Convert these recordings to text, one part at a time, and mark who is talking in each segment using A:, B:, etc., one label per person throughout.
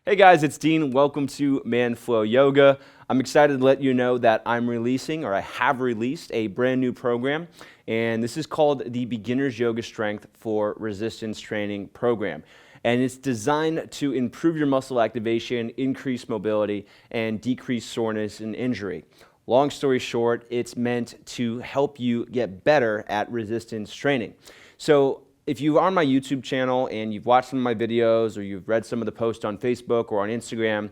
A: Hey guys, it's Dean. Welcome to Flow Yoga. I'm excited to let you know that I have released a brand new program, and this is called the Beginner's Yoga Strength for Resistance Training Program. And it's designed to improve your muscle activation, increase mobility, and decrease soreness and injury. Long story short, it's meant to help you get better at resistance training. So if you are on my YouTube channel and you've watched some of my videos or you've read some of the posts on Facebook or on Instagram,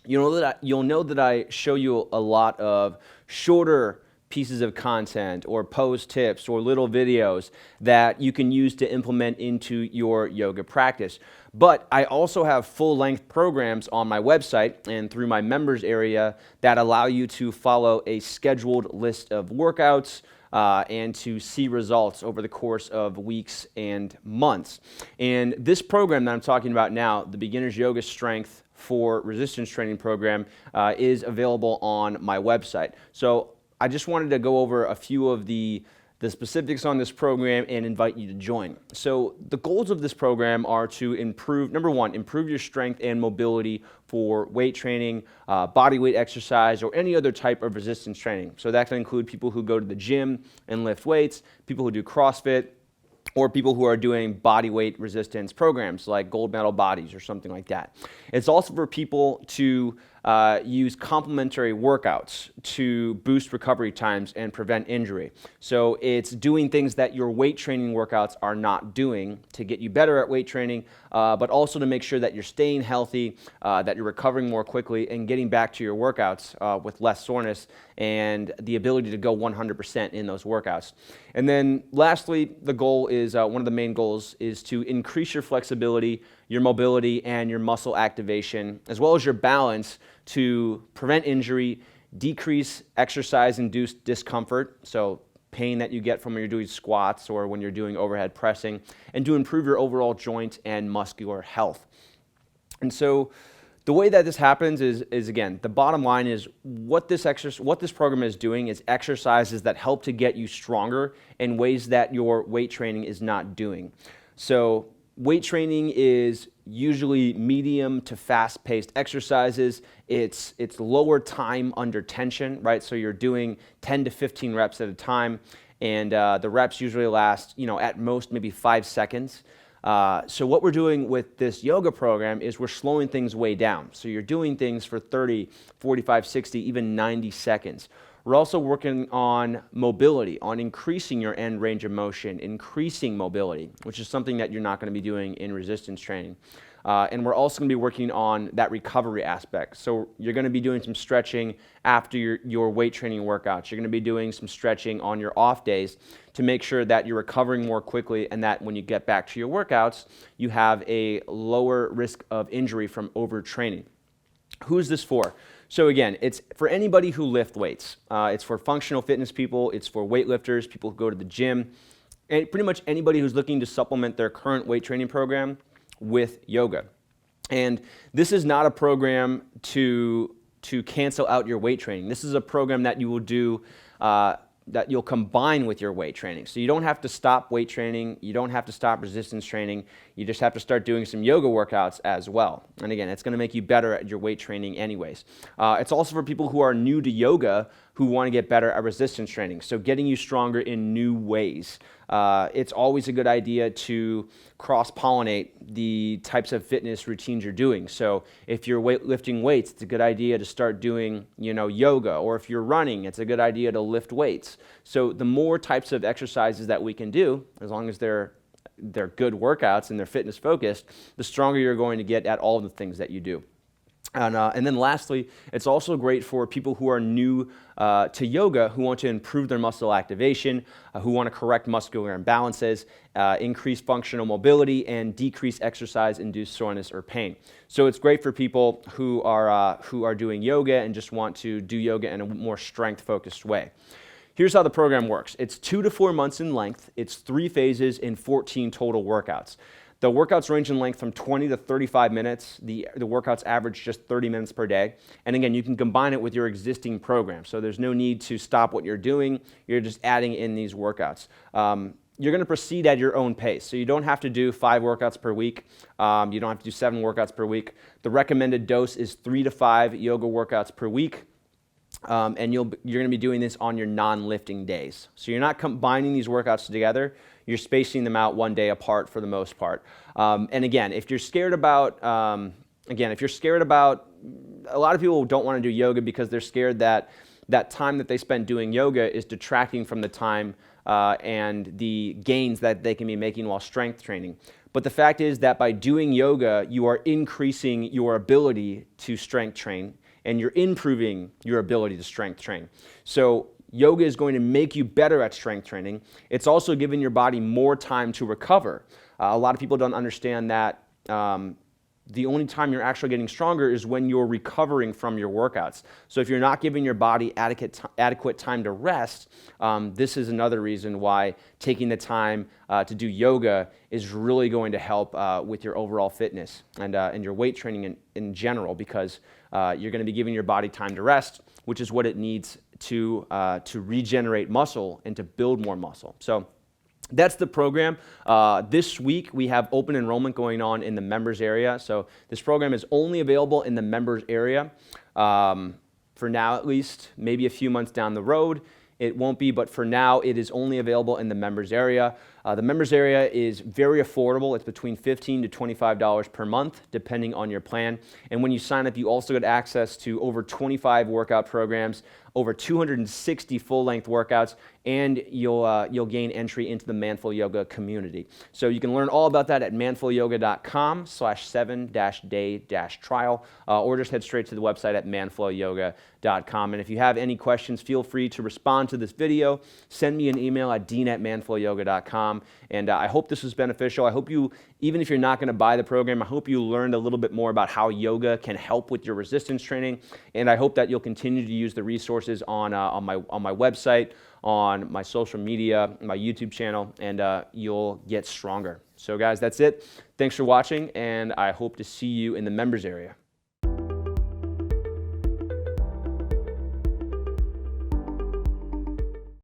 A: you'll know that I show you a lot of shorter pieces of content or post tips or little videos that you can use to implement into your yoga practice. But I also have full-length programs on my website and through my members area that allow you to follow a scheduled list of workouts and to see results over the course of weeks and months. And this program that I'm talking about now, the Beginner's Yoga Strength for Resistance Training Program, is available on my website. So I just wanted to go over a few of the specifics on this program and invite you to join. So the goals of this program are to number one, improve your strength and mobility for weight training, body weight exercise, or any other type of resistance training. So that can include people who go to the gym and lift weights, people who do CrossFit, or people who are doing body weight resistance programs like gold medal bodies or something like that. It's also for people to use complementary workouts to boost recovery times and prevent injury. So it's doing things that your weight training workouts are not doing to get you better at weight training, but also to make sure that you're staying healthy, that you're recovering more quickly and getting back to your workouts with less soreness and the ability to go 100% in those workouts. And then lastly, the goal is, one of the main goals is to increase your flexibility, your mobility, and your muscle activation, as well as your balance to prevent injury, decrease exercise-induced discomfort, so pain that you get from when you're doing squats or when you're doing overhead pressing, and to improve your overall joint and muscular health. And so the way that this happens is again, the bottom line is what this program is doing is exercises that help to get you stronger in ways that your weight training is not doing. So weight training is usually medium to fast-paced exercises. It's lower time under tension, right? So you're doing 10 to 15 reps at a time, and the reps usually last, at most maybe 5 seconds. So what we're doing with this yoga program is we're slowing things way down. So you're doing things for 30, 45, 60, even 90 seconds. We're also working on mobility, on increasing your end range of motion, increasing mobility, which is something that you're not going to be doing in resistance training. And we're also going to be working on that recovery aspect. So you're going to be doing some stretching after your weight training workouts. You're going to be doing some stretching on your off days to make sure that you're recovering more quickly and that when you get back to your workouts, you have a lower risk of injury from overtraining. Who's this for? So again, it's for anybody who lifts weights. It's for functional fitness people. It's for weightlifters, people who go to the gym, and pretty much anybody who's looking to supplement their current weight training program with yoga. And this is not a program to cancel out your weight training. This is a program that you will do that you'll combine with your weight training. So you don't have to stop weight training, you don't have to stop resistance training, you just have to start doing some yoga workouts as well. And again, it's going to make you better at your weight training anyways. It's also for people who are new to yoga who want to get better at resistance training, so getting you stronger in new ways. It's always a good idea to cross-pollinate the types of fitness routines you're doing. So if you're lifting weights, it's a good idea to start doing, yoga. Or if you're running, it's a good idea to lift weights. So the more types of exercises that we can do, as long as they're good workouts and they're fitness focused, the stronger you're going to get at all the things that you do. And then lastly, it's also great for people who are new to yoga, who want to improve their muscle activation, who want to correct muscular imbalances, increase functional mobility, and decrease exercise-induced soreness or pain. So it's great for people who are doing yoga and just want to do yoga in a more strength-focused way. Here's how the program works. It's 2 to 4 months in length. It's 3 phases and 14 total workouts. The workouts range in length from 20 to 35 minutes. The workouts average just 30 minutes per day. And again, you can combine it with your existing program. So there's no need to stop what you're doing. You're just adding in these workouts. you're going to proceed at your own pace. So you don't have to do 5 workouts per week. You don't have to do 7 workouts per week. The recommended dose is 3 to 5 yoga workouts per week. And you're going to be doing this on your non-lifting days. So you're not combining these workouts together. You're spacing them out one day apart for the most part. And again, if you're scared about, a lot of people don't want to do yoga because they're scared that that time that they spend doing yoga is detracting from the time and the gains that they can be making while strength training. But the fact is that by doing yoga, you are increasing your ability to strength train, and you're improving your ability to strength train. So yoga is going to make you better at strength training. It's also giving your body more time to recover. A lot of people don't understand that the only time you're actually getting stronger is when you're recovering from your workouts. So if you're not giving your body adequate time to rest, this is another reason why taking the time to do yoga is really going to help with your overall fitness and your weight training in general, because you're going to be giving your body time to rest, which is what it needs to regenerate muscle and to build more muscle. So that's the program. This week, we have open enrollment going on in the members area. So this program is only available in the members area for now, at least. Maybe a few months down the road, it won't be, but for now, it is only available in the members area. The members area is very affordable. It's between $15 to $25 per month, depending on your plan. And when you sign up, you also get access to over 25 workout programs, over 260 full-length workouts, and you'll gain entry into the Manful Yoga community. So you can learn all about that at manfulyoga.com/7-day-trial, or just head straight to the website at manflowyoga.com. And if you have any questions, feel free to respond to this video. Send me an email at dean@manflowyoga.com. And I hope this was beneficial. I hope you, even if you're not going to buy the program, I hope you learned a little bit more about how yoga can help with your resistance training. And I hope that you'll continue to use the resources on my website, on my social media, my YouTube channel, and you'll get stronger. So guys, that's it. Thanks for watching, and I hope to see you in the members area.